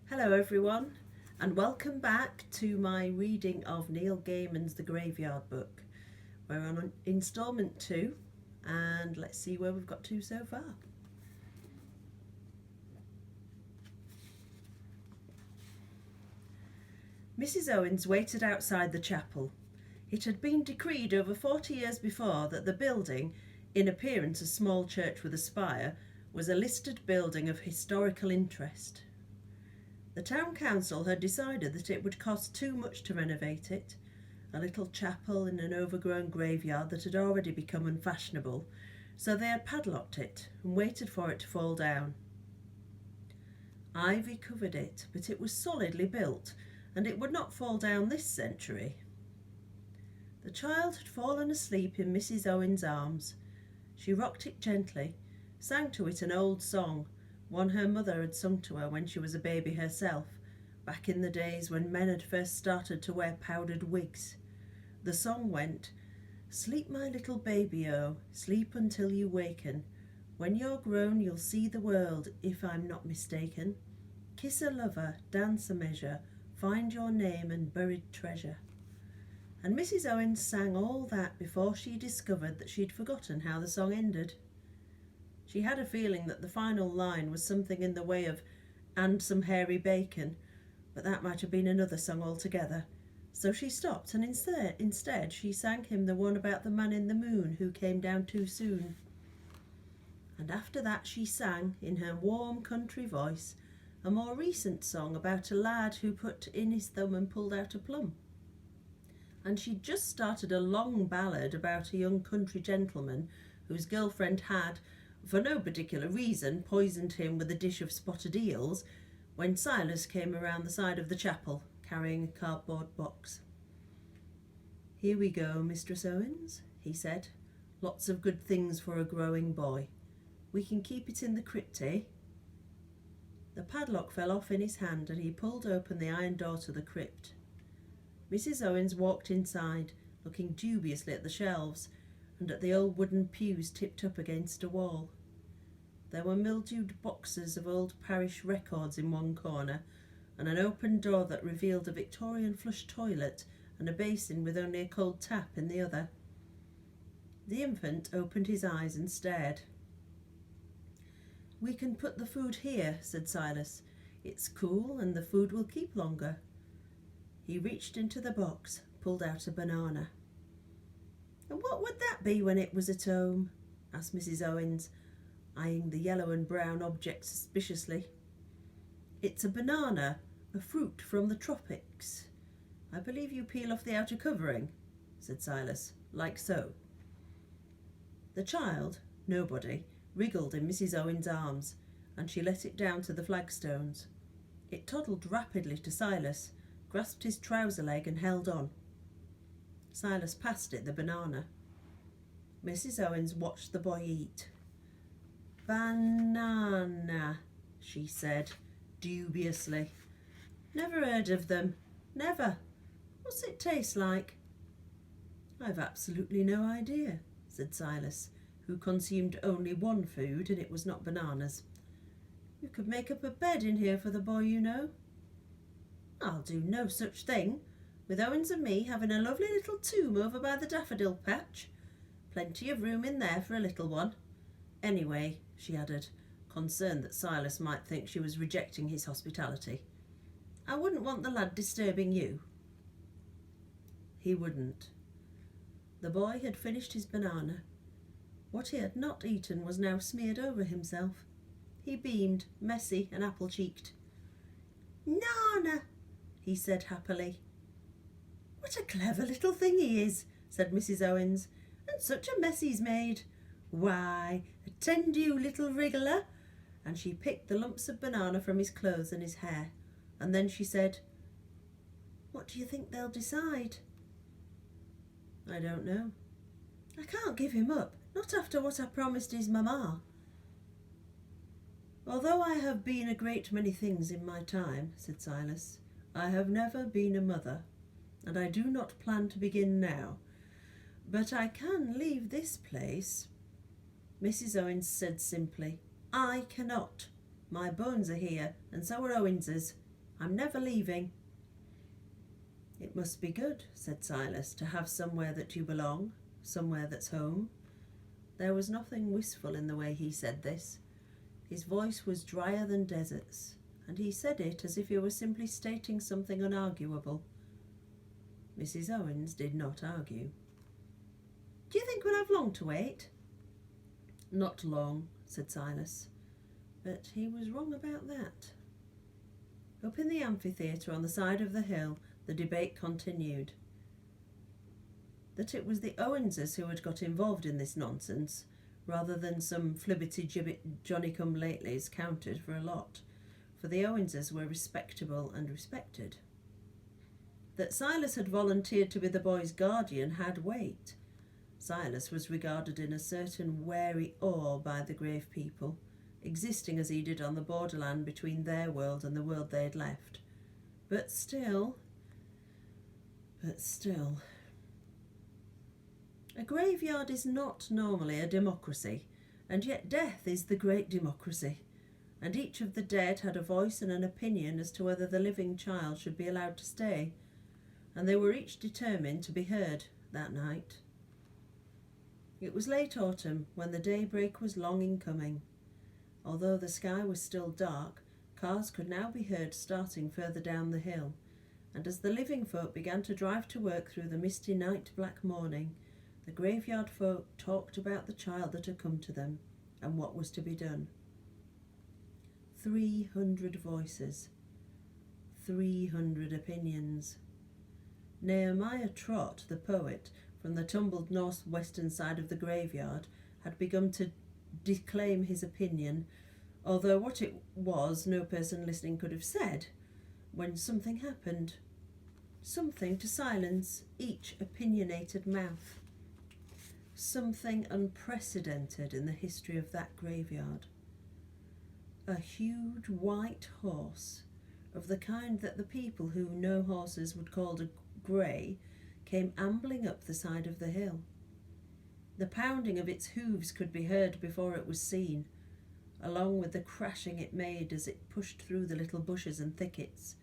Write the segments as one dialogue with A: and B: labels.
A: Hello everyone, and welcome back to my reading of Neil Gaiman's The Graveyard Book. We're on instalment 2 and let's see where we've got to so far. Mrs. Owens waited outside the chapel. It had been decreed over 40 years before that the building, in appearance a small church with a spire, was a listed building of historical interest. The town council had decided that it would cost too much to renovate it, a little chapel in an overgrown graveyard that had already become unfashionable, so they had padlocked it and waited for it to fall down. Ivy covered it, but it was solidly built, and it would not fall down this century. The child had fallen asleep in Mrs. Owen's arms. She rocked it gently, sang to it an old song, one her mother had sung to her when she was a baby herself, back in the days when men had first started to wear powdered wigs. The song went, "Sleep, my little baby-o, sleep until you waken. When you're grown you'll see the world, if I'm not mistaken. Kiss a lover, dance a measure, find your name and buried treasure." And Mrs. Owens sang all that before she discovered that she'd forgotten how the song ended. She had a feeling that the final line was something in the way of "and some hairy bacon," but that might have been another song altogether. So she stopped and instead she sang him the one about the man in the moon who came down too soon. And after that she sang, in her warm country voice, a more recent song about a lad who put in his thumb and pulled out a plum. And she'd just started a long ballad about a young country gentleman whose girlfriend had, for no particular reason, poisoned him with a dish of spotted eels, when Silas came around the side of the chapel, carrying a cardboard box. "Here we go, Mistress Owens," he said. "Lots of good things for a growing boy. We can keep it in the crypt, eh?" The padlock fell off in his hand and he pulled open the iron door to the crypt. Mrs. Owens walked inside, looking dubiously at the shelves and at the old wooden pews tipped up against a wall. There were mildewed boxes of old parish records in one corner, and an open door that revealed a Victorian flush toilet and a basin with only a cold tap in the other. The infant opened his eyes and stared. "We can put the food here," said Silas. "It's cool and the food will keep longer." He reached into the box, pulled out a banana. "And what would that be when it was at home?" asked Mrs. Owens, eyeing the yellow and brown object suspiciously. "It's a banana, a fruit from the tropics. I believe you peel off the outer covering," said Silas, "like so." The child, nobody, wriggled in Mrs. Owens' arms, and she let it down to the flagstones. It toddled rapidly to Silas, grasped his trouser leg and held on. Silas passed it the banana. Mrs. Owens watched the boy eat. "Banana," she said, dubiously. "Never heard of them. Never. What's it taste like?" "I've absolutely no idea," said Silas, who consumed only one food, and it was not bananas. "You could make up a bed in here for the boy, you know." "I'll do no such thing, with Owens and me having a lovely little tomb over by the daffodil patch. Plenty of room in there for a little one. Anyway," she added, concerned that Silas might think she was rejecting his hospitality, "I wouldn't want the lad disturbing you." He wouldn't. The boy had finished his banana. What he had not eaten was now smeared over himself. He beamed, messy and apple-cheeked. "Nana," he said happily. "What a clever little thing he is," said Mrs. Owens, "and such a mess he's made. Why, attend you, little wriggler," and she picked the lumps of banana from his clothes and his hair, and then she said, "What do you think they'll decide?" "I don't know." "I can't give him up, not after what I promised his mamma." "Although I have been a great many things in my time," said Silas, "I have never been a mother, and I do not plan to begin now. But I can leave this place." Mrs. Owens said simply, "I cannot. My bones are here, and so are Owens's. I'm never leaving." "It must be good," said Silas, "to have somewhere that you belong, somewhere that's home." There was nothing wistful in the way he said this. His voice was drier than deserts, and he said it as if he were simply stating something unarguable. Mrs. Owens did not argue. "Do you think we'll have long to wait?" "Not long," said Silas. But he was wrong about that. Up in the amphitheatre on the side of the hill, the debate continued. That it was the Owenses who had got involved in this nonsense, rather than some flibbity-gibbet Johnny-come-latelys, counted for a lot, for the Owenses were respectable and respected. That Silas had volunteered to be the boy's guardian had weight. Silas was regarded in a certain wary awe by the grave people, existing as he did on the borderland between their world and the world they had left. But still... A graveyard is not normally a democracy, and yet death is the great democracy, and each of the dead had a voice and an opinion as to whether the living child should be allowed to stay, and they were each determined to be heard that night. It was late autumn, when the daybreak was long in coming. Although the sky was still dark, cars could now be heard starting further down the hill, and as the living folk began to drive to work through the misty night-black morning, the graveyard folk talked about the child that had come to them, and what was to be done. 300 voices, 300 opinions. Nehemiah Trott, the poet, from the tumbled north-western side of the graveyard, had begun to declaim his opinion, although what it was no person listening could have said, when something happened. Something to silence each opinionated mouth. Something unprecedented in the history of that graveyard. A huge white horse, of the kind that the people who know horses would call a grey, came ambling up the side of the hill. The pounding of its hooves could be heard before it was seen, along with the crashing it made as it pushed through the little bushes and thickets,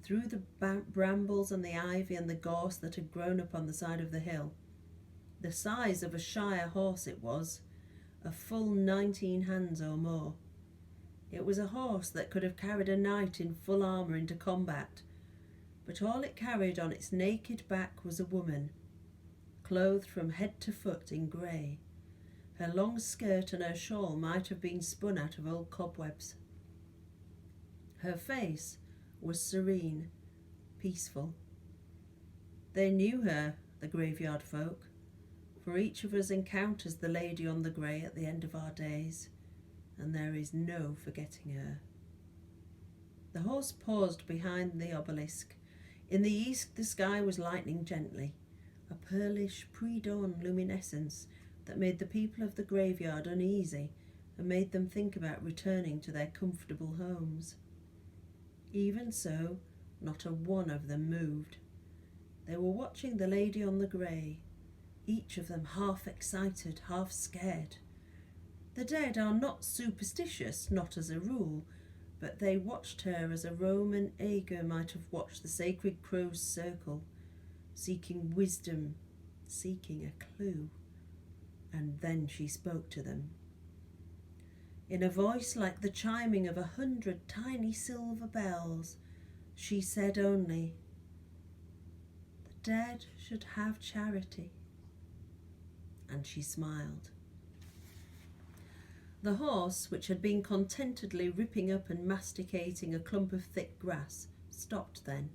A: through the brambles and the ivy and the gorse that had grown up on the side of the hill. The size of a shire horse it was, a full 19 hands or more. It was a horse that could have carried a knight in full armour into combat, but all it carried on its naked back was a woman, clothed from head to foot in grey. Her long skirt and her shawl might have been spun out of old cobwebs. Her face was serene, peaceful. They knew her, the graveyard folk, for each of us encounters the lady on the grey at the end of our days, and there is no forgetting her. The horse paused behind the obelisk. In the east the sky was lightening gently, a pearlish pre-dawn luminescence that made the people of the graveyard uneasy and made them think about returning to their comfortable homes. Even so, not a one of them moved. They were watching the lady on the grey, each of them half excited, half scared. The dead are not superstitious, not as a rule, but they watched her as a Roman Ager might have watched the sacred crow's circle, seeking wisdom, seeking a clue. And then she spoke to them. In a voice like the chiming of 100 tiny silver bells, she said only, "The dead should have charity." And she smiled. The horse, which had been contentedly ripping up and masticating a clump of thick grass, stopped then.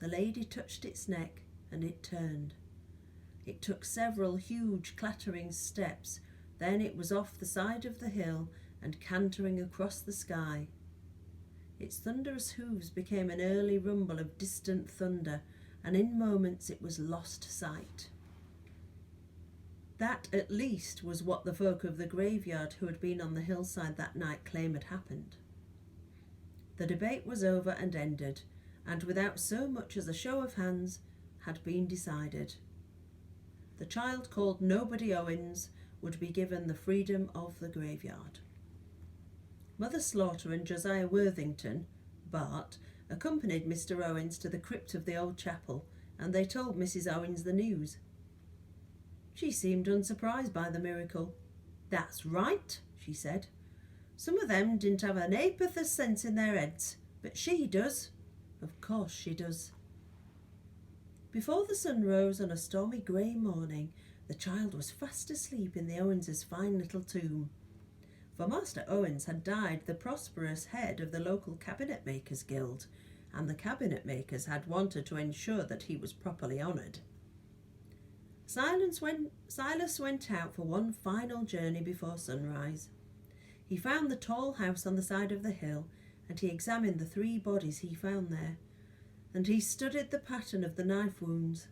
A: The lady touched its neck, and it turned. It took several huge clattering steps, then it was off the side of the hill and cantering across the sky. Its thunderous hooves became an early rumble of distant thunder, and in moments it was lost sight. That at least was what the folk of the graveyard who had been on the hillside that night claimed had happened. The debate was over and ended, and without so much as a show of hands, had been decided. The child called Nobody Owens would be given the freedom of the graveyard. Mother Slaughter and Josiah Worthington, Bart, accompanied Mr. Owens to the crypt of the old chapel, and they told Mrs. Owens the news. She seemed unsurprised by the miracle. "That's right," she said. "Some of them didn't have an ha'porth of sense in their heads, but she does. Of course she does." Before the sun rose on a stormy grey morning, the child was fast asleep in the Owens' fine little tomb. For Master Owens had died the prosperous head of the local cabinet makers' guild, and the cabinet makers had wanted to ensure that he was properly honoured. Silas went out for one final journey before sunrise. He found the tall house on the side of the hill, and he examined the 3 bodies he found there, and he studied the pattern of the knife wounds.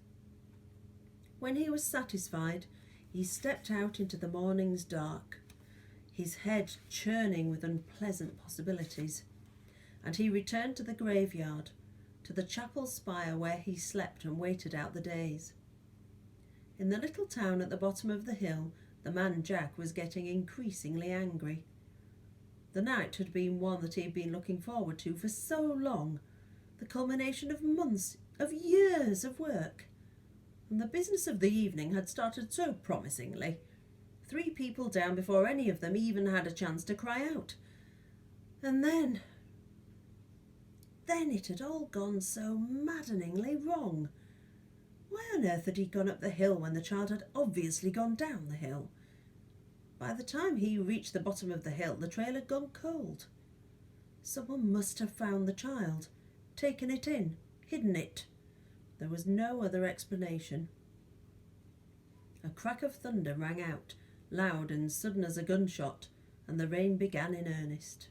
A: When he was satisfied, he stepped out into the morning's dark, his head churning with unpleasant possibilities, and he returned to the graveyard, to the chapel spire where he slept and waited out the days. In the little town at the bottom of the hill, the man Jack was getting increasingly angry. The night had been one that he had been looking forward to for so long, the culmination of months, of years of work. And the business of the evening had started so promisingly. 3 people down before any of them even had a chance to cry out. And then it had all gone so maddeningly wrong. Why on earth had he gone up the hill when the child had obviously gone down the hill? By the time he reached the bottom of the hill, the trail had gone cold. Someone must have found the child, taken it in, hidden it. There was no other explanation. A crack of thunder rang out, loud and sudden as a gunshot, and the rain began in earnest.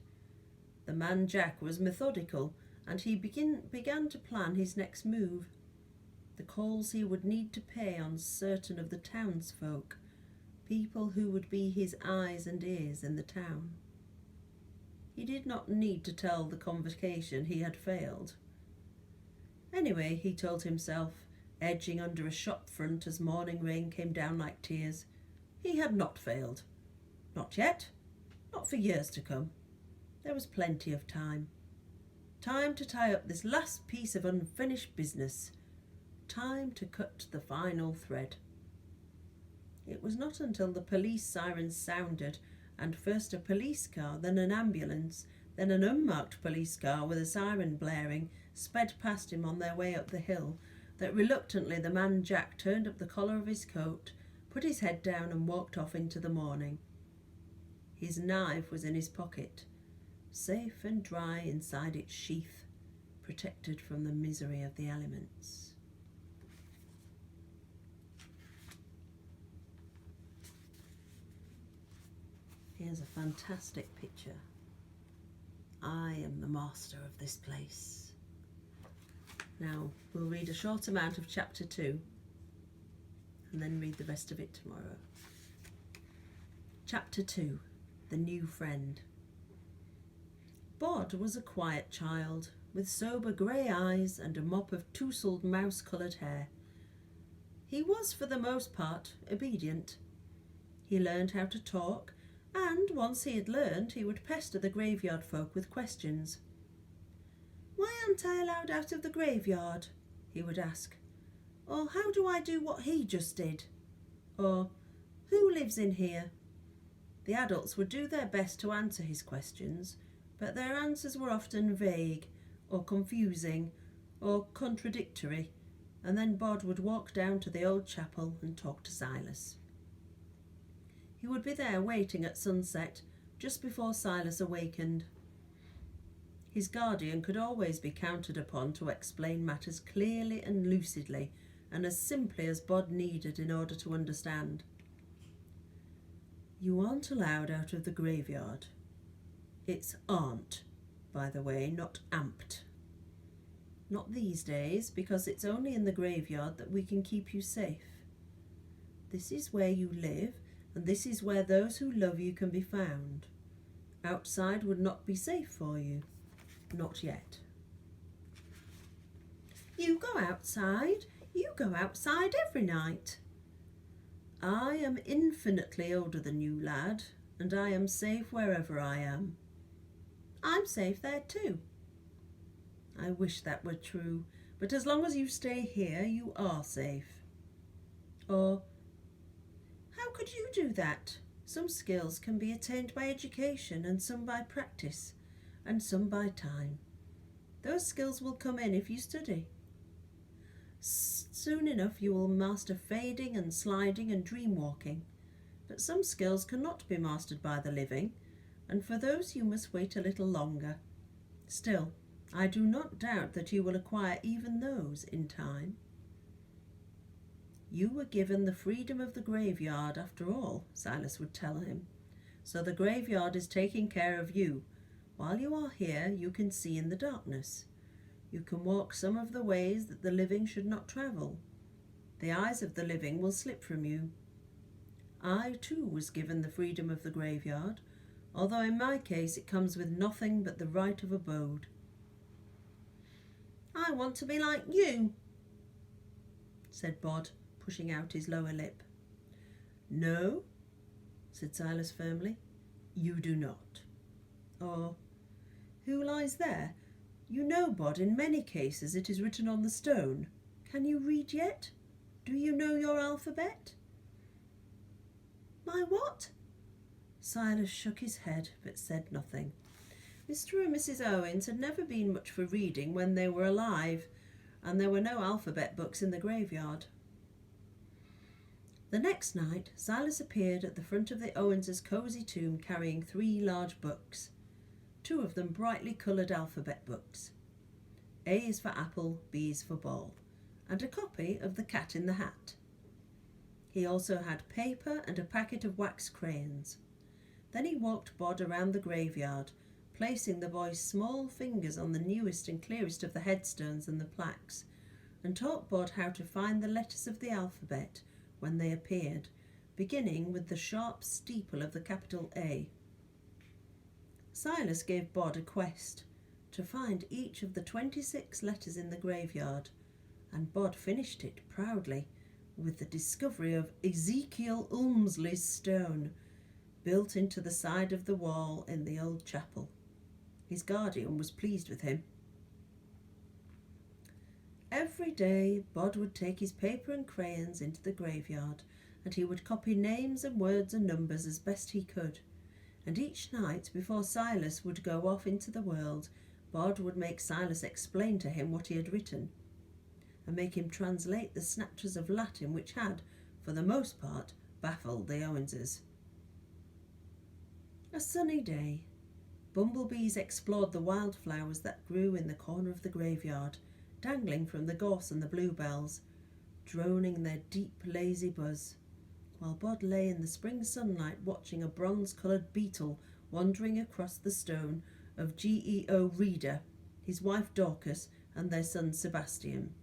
A: The man Jack was methodical, and he began to plan his next move. The calls he would need to pay on certain of the townsfolk, people who would be his eyes and ears in the town. He did not need to tell the convocation he had failed. Anyway, he told himself, edging under a shop front as morning rain came down like tears, he had not failed. Not yet. Not for years to come. There was plenty of time. Time to tie up this last piece of unfinished business. Time to cut the final thread. It was not until the police sirens sounded, and first a police car, then an ambulance, then an unmarked police car with a siren blaring, sped past him on their way up the hill, that reluctantly the man Jack turned up the collar of his coat, put his head down and walked off into the morning. His knife was in his pocket, safe and dry inside its sheath, protected from the misery of the elements. Here's a fantastic picture. I am the master of this place. Now, we'll read a short amount of chapter 2 and then read the rest of it tomorrow. Chapter 2, The New Friend. Bod was a quiet child, with sober grey eyes and a mop of tousled mouse-coloured hair. He was, for the most part, obedient. He learned how to talk, and once he had learned, he would pester the graveyard folk with questions. "Why aren't I allowed out of the graveyard?" he would ask. Or, "How do I do what he just did?" Or, "Who lives in here?" The adults would do their best to answer his questions, but their answers were often vague, or confusing, or contradictory, and then Bod would walk down to the old chapel and talk to Silas. He would be there waiting at sunset, just before Silas awakened. His guardian could always be counted upon to explain matters clearly and lucidly, and as simply as Bod needed in order to understand. You aren't allowed out of the graveyard. It's aren't, by the way, not amped. Not these days, because it's only in the graveyard that we can keep you safe. This is where you live, and this is where those who love you can be found. Outside would not be safe for you. Not yet. You go outside. You go outside every night. I am infinitely older than you, lad, and I am safe wherever I am. I'm safe there too. I wish that were true, but as long as you stay here, you are safe. Or, how could you do that? Some skills can be attained by education, and some by practice, and some by time. Those skills will come in if you study. Soon enough you will master fading and sliding and dream walking. But some skills cannot be mastered by the living, and for those you must wait a little longer. Still, I do not doubt that you will acquire even those in time. You were given the freedom of the graveyard after all, Silas would tell him. So the graveyard is taking care of you. While you are here, you can see in the darkness. You can walk some of the ways that the living should not travel. The eyes of the living will slip from you. I, too, was given the freedom of the graveyard, although in my case it comes with nothing but the right of abode. I want to be like you, said Bod, pushing out his lower lip. No, said Silas firmly, you do not. Or, who lies there? You know, Bod, in many cases it is written on the stone. Can you read yet? Do you know your alphabet? My what? Silas shook his head but said nothing. Mr. and Mrs. Owens had never been much for reading when they were alive, and there were no alphabet books in the graveyard. The next night, Silas appeared at the front of the Owens' cosy tomb carrying 3 large books, 2 of them brightly coloured alphabet books. A is for apple, B is for ball, and a copy of The Cat in the Hat. He also had paper and a packet of wax crayons. Then he walked Bod around the graveyard, placing the boy's small fingers on the newest and clearest of the headstones and the plaques, and taught Bod how to find the letters of the alphabet when they appeared, beginning with the sharp steeple of the capital A. Silas gave Bod a quest, to find each of the 26 letters in the graveyard, and Bod finished it proudly with the discovery of Ezekiel Ulmsley's stone, built into the side of the wall in the old chapel. His guardian was pleased with him. Every day Bod would take his paper and crayons into the graveyard, and he would copy names and words and numbers as best he could. And each night, before Silas would go off into the world, Bod would make Silas explain to him what he had written, and make him translate the snatches of Latin which had, for the most part, baffled the Owenses. A sunny day. Bumblebees explored the wildflowers that grew in the corner of the graveyard, dangling from the gorse and the bluebells, droning their deep, lazy buzz, while Bod lay in the spring sunlight watching a bronze-coloured beetle wandering across the stone of Geo Reader, his wife Dorcas, and their son Sebastian.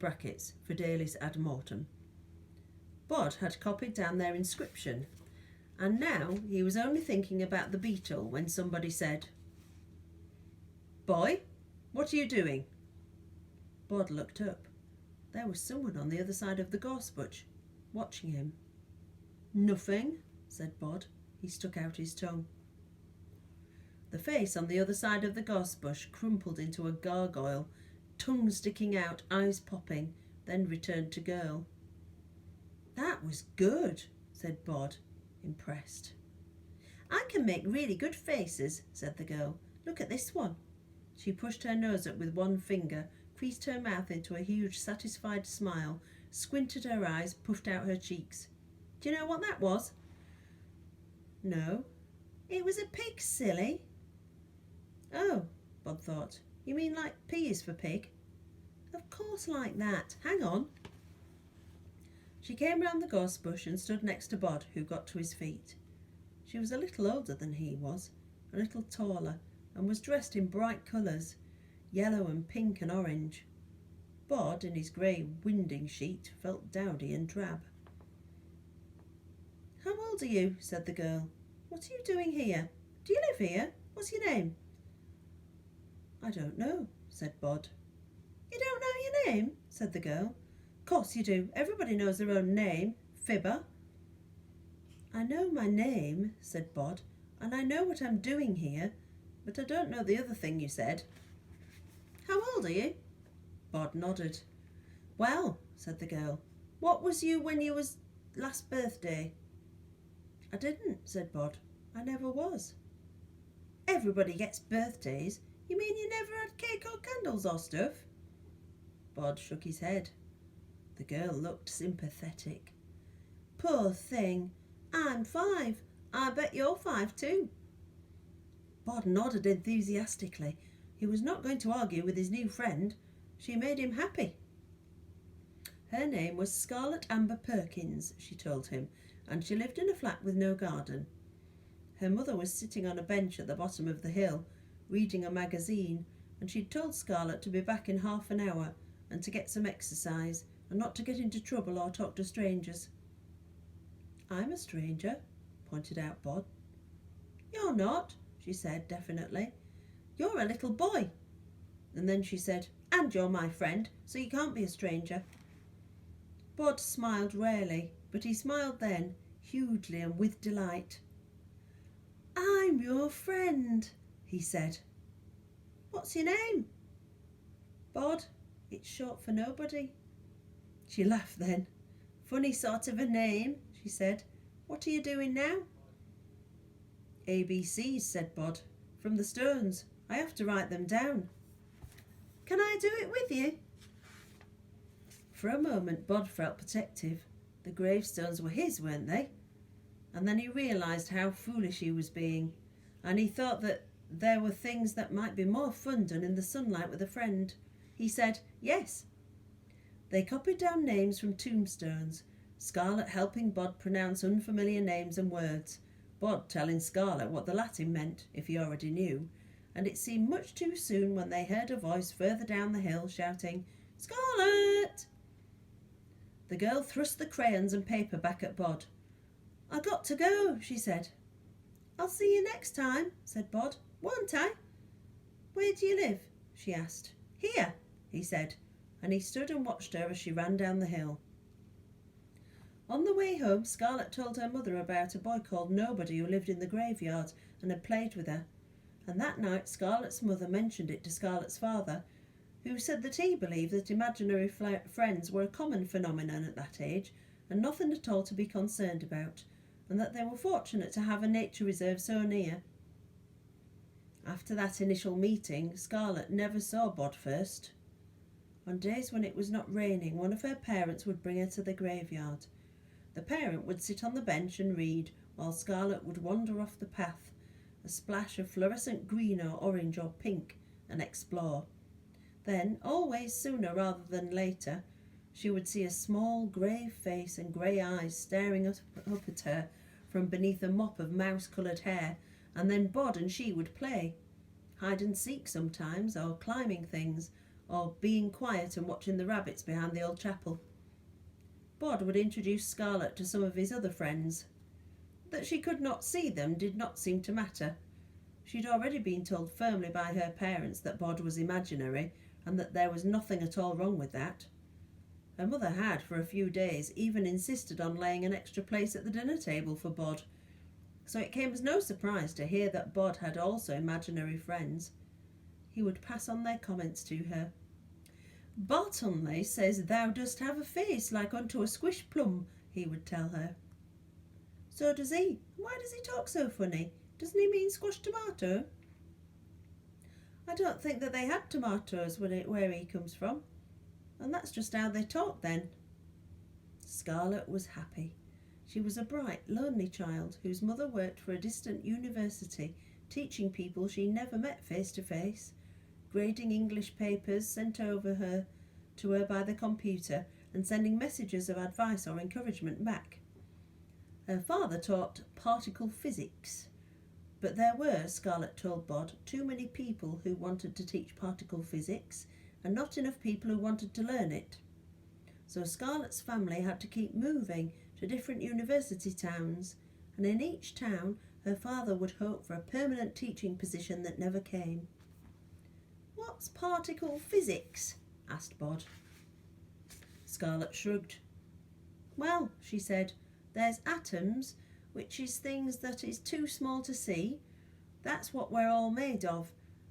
A: Brackets, Fidelis ad mortem. Bod had copied down their inscription, and now he was only thinking about the beetle when somebody said, "Boy, what are you doing?" Bod looked up. There was someone on the other side of the gorse bush, watching him. "Nothing," said Bod. He stuck out his tongue. The face on the other side of the gorse bush crumpled into a gargoyle, tongue sticking out, eyes popping, then returned to girl. "That was good," said Bod, impressed. "I can make really good faces," said the girl. "Look at this one." She pushed her nose up with one finger, creased her mouth into a huge satisfied smile, squinted her eyes, puffed out her cheeks. "Do you know what that was?" "No." "It was a pig, silly." "Oh," Bod thought, "you mean like P is for pig?" "Of course like that. Hang on." She came round the gorse bush and stood next to Bod, who got to his feet. She was a little older than he was, a little taller, and was dressed in bright colours, yellow and pink and orange. Bod, in his grey winding sheet, felt dowdy and drab. "How old are you?" said the girl. "What are you doing here? Do you live here? What's your name?" "I don't know," said Bod. "You don't know your name?" said the girl. "Course you do. Everybody knows their own name. Fibber." "I know my name," said Bod, "and I know what I'm doing here, but I don't know the other thing you said." How old are you? Bod nodded. Well, said the girl, what was you when you was last birthday? I didn't, said Bod. I never was. Everybody gets birthdays. You mean you never had cake or candles or stuff? Bod shook his head. The girl looked sympathetic. Poor thing. I'm 5. I bet you're 5 too. Bod nodded enthusiastically. He was not going to argue with his new friend. She made him happy. Her name was Scarlet Amber Perkins, she told him, and she lived in a flat with no garden. Her mother was sitting on a bench at the bottom of the hill, reading a magazine, and she'd told Scarlet to be back in half an hour and to get some exercise and not to get into trouble or talk to strangers. I'm a stranger, pointed out Bod. You're not, she said definitely. You're a little boy. And then she said, and you're my friend, so you can't be a stranger. Bod smiled rarely, but he smiled then, hugely and with delight. I'm your friend, he said. What's your name? Bod. It's short for nobody. She laughed then. Funny sort of a name, she said. What are you doing now? ABCs, said Bod. From the stones. I have to write them down. Can I do it with you? For a moment Bod felt protective. The gravestones were his, weren't they? And then he realised how foolish he was being, and he thought that there were things that might be more fun done in the sunlight with a friend. He said, yes. They copied down names from tombstones, Scarlet helping Bod pronounce unfamiliar names and words, Bod telling Scarlet what the Latin meant, if he already knew, and it seemed much too soon when they heard a voice further down the hill shouting, Scarlet! The girl thrust the crayons and paper back at Bod. I got to go, she said. I'll see you next time, said Bod. Won't I? Where do you live? She asked. Here, he said, and he stood and watched her as she ran down the hill. On the way home, Scarlet told her mother about a boy called Nobody who lived in the graveyard and had played with her, and that night Scarlet's mother mentioned it to Scarlet's father, who said that he believed that imaginary friends were a common phenomenon at that age and nothing at all to be concerned about, and that they were fortunate to have a nature reserve so near. After that initial meeting, Scarlet never saw Bod first. On days when it was not raining, one of her parents would bring her to the graveyard. The parent would sit on the bench and read, while Scarlet would wander off the path, a splash of fluorescent green or orange or pink, and explore. Then, always sooner rather than later, she would see a small grey face and grey eyes staring up at her from beneath a mop of mouse-coloured hair, and then Bod and she would play. Hide and seek sometimes, or climbing things, or being quiet and watching the rabbits behind the old chapel. Bod would introduce Scarlet to some of his other friends. That she could not see them did not seem to matter. She'd already been told firmly by her parents that Bod was imaginary, and that there was nothing at all wrong with that. Her mother had, for a few days, even insisted on laying an extra place at the dinner table for Bod, so it came as no surprise to hear that Bod had also imaginary friends. He would pass on their comments to her. Bartonley says thou dost have a face like unto a squish plum, he would tell her. So does he. Why does he talk so funny? Doesn't he mean squashed tomato? I don't think that they had tomatoes where he comes from. And that's just how they talk then. Scarlet was happy. She was a bright, lonely child whose mother worked for a distant university, teaching people she never met face to face, grading English papers sent over to her by the computer, and sending messages of advice or encouragement back. Her father taught particle physics, but there were, Scarlet told Bod, too many people who wanted to teach particle physics, and not enough people who wanted to learn it. So Scarlet's family had to keep moving to different university towns, and in each town her father would hope for a permanent teaching position that never came. What's particle physics? Asked Bod. Scarlet shrugged. Well, she said, there's atoms, which is things that is too small to see. That's what we're all made of.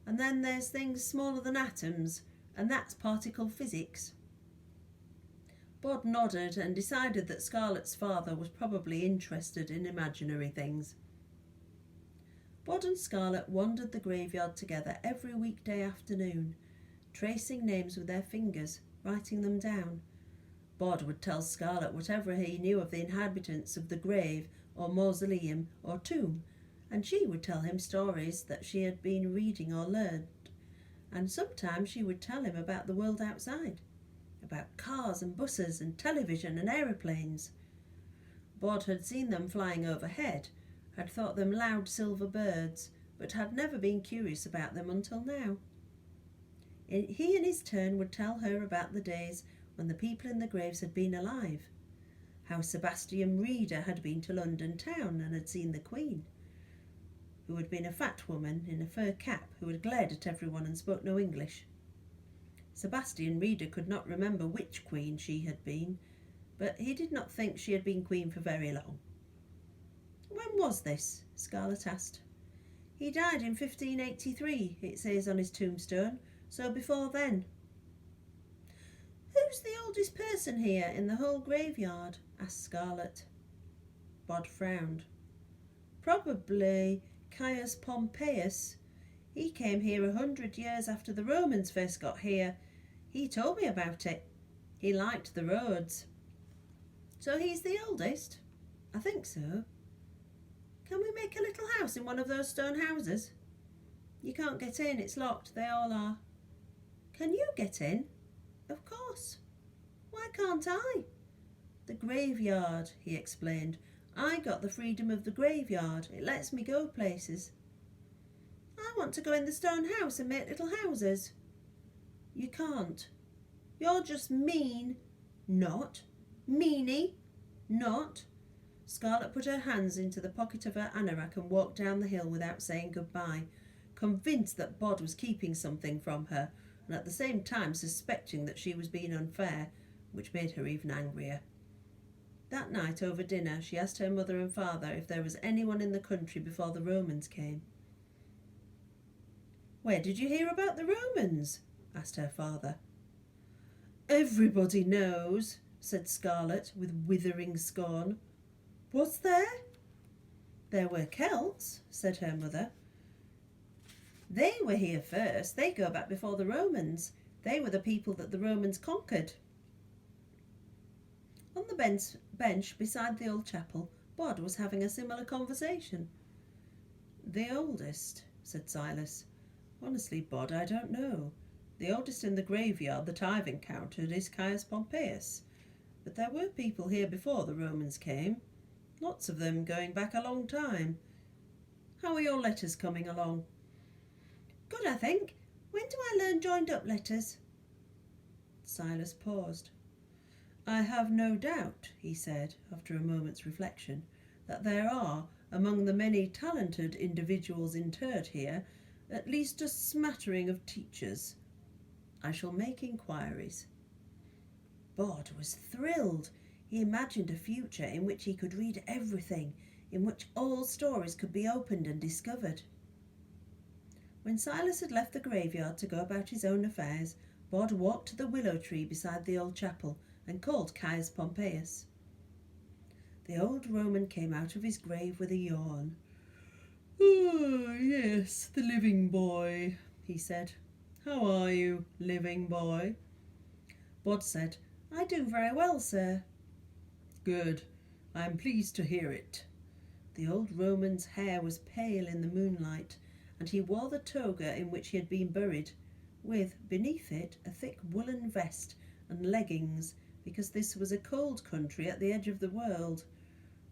A: And then there's things smaller than atoms, and that's particle physics. Bod nodded and decided that Scarlett's father was probably interested in imaginary things. Bod and Scarlett wandered the graveyard together every weekday afternoon, tracing names with their fingers, writing them down. Bod would tell Scarlett whatever he knew of the inhabitants of the grave or mausoleum or tomb, and she would tell him stories that she had been reading or learned, and sometimes she would tell him about the world outside, about cars and buses and television and aeroplanes. Bod had seen them flying overhead, had thought them loud silver birds, but had never been curious about them until now. He in his turn would tell her about the days when the people in the graves had been alive, how Sebastian Reader had been to London town and had seen the Queen, who had been a fat woman in a fur cap who had glared at everyone and spoke no English. Sebastian Reader could not remember which queen she had been, but he did not think she had been queen for very long. When was this? Scarlett asked. He died in 1583, it says on his tombstone, so before then. Who's the oldest person here in the whole graveyard? Asked Scarlett. Bod frowned. Probably Caius Pompeius. He came here 100 years after the Romans first got here. He told me about it. He liked the roads. So he's the oldest? I think so. Can we make a little house in one of those stone houses? You can't get in, it's locked, they all are. Can you get in? Of course. Why can't I? The graveyard, he explained. I got the freedom of the graveyard. It lets me go places. I want to go in the stone house and make little houses. You can't. You're just mean. Not. Meanie. Not. Scarlett put her hands into the pocket of her anorak and walked down the hill without saying goodbye, convinced that Bod was keeping something from her, and at the same time suspecting that she was being unfair, which made her even angrier. That night over dinner she asked her mother and father if there was anyone in the country before the Romans came. Where did you hear about the Romans? Asked her father. Everybody knows, said Scarlett with withering scorn. Was there? There were Celts, said her mother. They were here first. They go back before the Romans. They were the people that the Romans conquered. On the bench beside the old chapel, Bod was having a similar conversation. The oldest, said Silas. Honestly, Bod, I don't know. The oldest in the graveyard that I've encountered is Caius Pompeius. But there were people here before the Romans came. Lots of them going back a long time. How are your letters coming along? Good, I think. When do I learn joined-up letters? Silas paused. I have no doubt, he said, after a moment's reflection, that there are, among the many talented individuals interred here, at least a smattering of teachers. I shall make inquiries. Bod was thrilled. He imagined a future in which he could read everything, in which all stories could be opened and discovered. When Silas had left the graveyard to go about his own affairs, Bod walked to the willow tree beside the old chapel and called Caius Pompeius. The old Roman came out of his grave with a yawn. Oh, yes, the living boy, he said. How are you, living boy? Bod said, I do very well, sir. Good. I am pleased to hear it. The old Roman's hair was pale in the moonlight, and he wore the toga in which he had been buried, with, beneath it, a thick woolen vest and leggings, because this was a cold country at the edge of the world,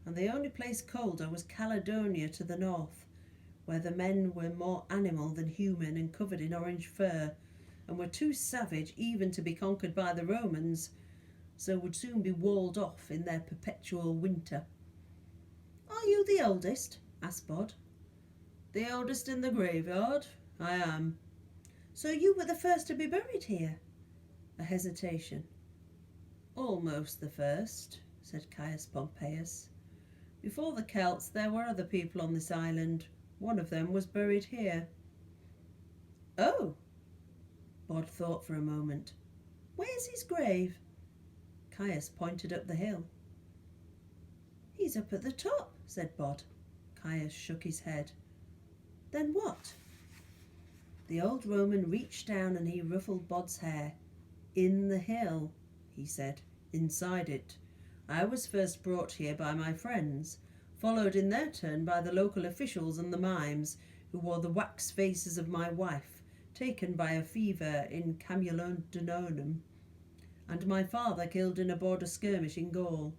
A: and the only place colder was Caledonia to the north, where the men were more animal than human and covered in orange fur, and were too savage even to be conquered by the Romans, so would soon be walled off in their perpetual winter. Are you the oldest? Asked Bod. The oldest in the graveyard? I am. So you were the first to be buried here? A hesitation. Almost the first, said Caius Pompeius. Before the Celts there were other people on this island. One of them was buried here. Bod thought for a moment. Where's his grave? Caius pointed up the hill. He's up at the top, said Bod. Caius shook his head. Then what? The old Roman reached down and he ruffled Bod's hair. In the hill, he said, inside it. I was first brought here by my friends, followed in their turn by the local officials and the mimes, who wore the wax faces of my wife, taken by a fever in Camulodunum, and my father killed in a border skirmish in Gaul.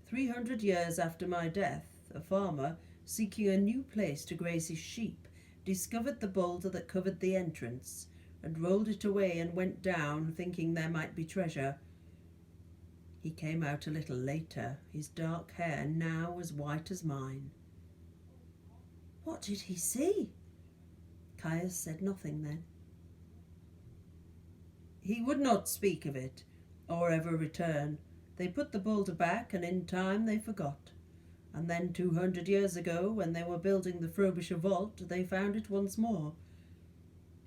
A: 300 years after my death, a farmer, seeking a new place to graze his sheep, discovered the boulder that covered the entrance, and rolled it away and went down, thinking there might be treasure. He came out a little later, his dark hair now as white as mine. What did he see? Caius said nothing then. He would not speak of it, or ever return. They put the boulder back, and in time they forgot. And then 200 years ago, when they were building the Frobisher vault, they found it once more.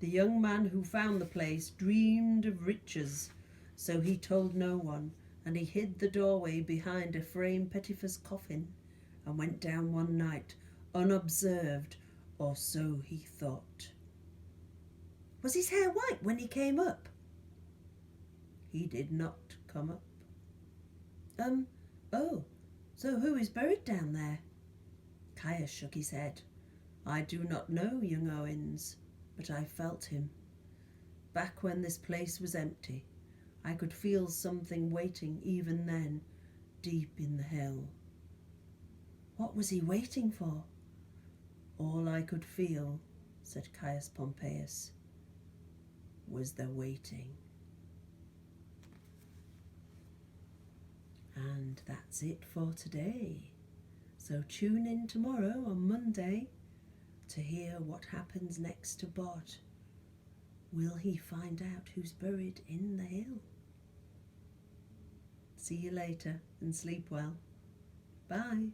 A: The young man who found the place dreamed of riches, so he told no one, and he hid the doorway behind a frame Pettifer's coffin, and went down one night, unobserved, or so he thought. Was his hair white when he came up? He did not come up. Oh, so who is buried down there? Caius shook his head. I do not know, young Owens, but I felt him. Back when this place was empty, I could feel something waiting even then, deep in the hill. What was he waiting for? All I could feel, said Caius Pompeius, was the waiting. And that's it for today. So tune in tomorrow on Monday to hear what happens next to Bod. Will he find out who's buried in the hill? See you later and sleep well. Bye.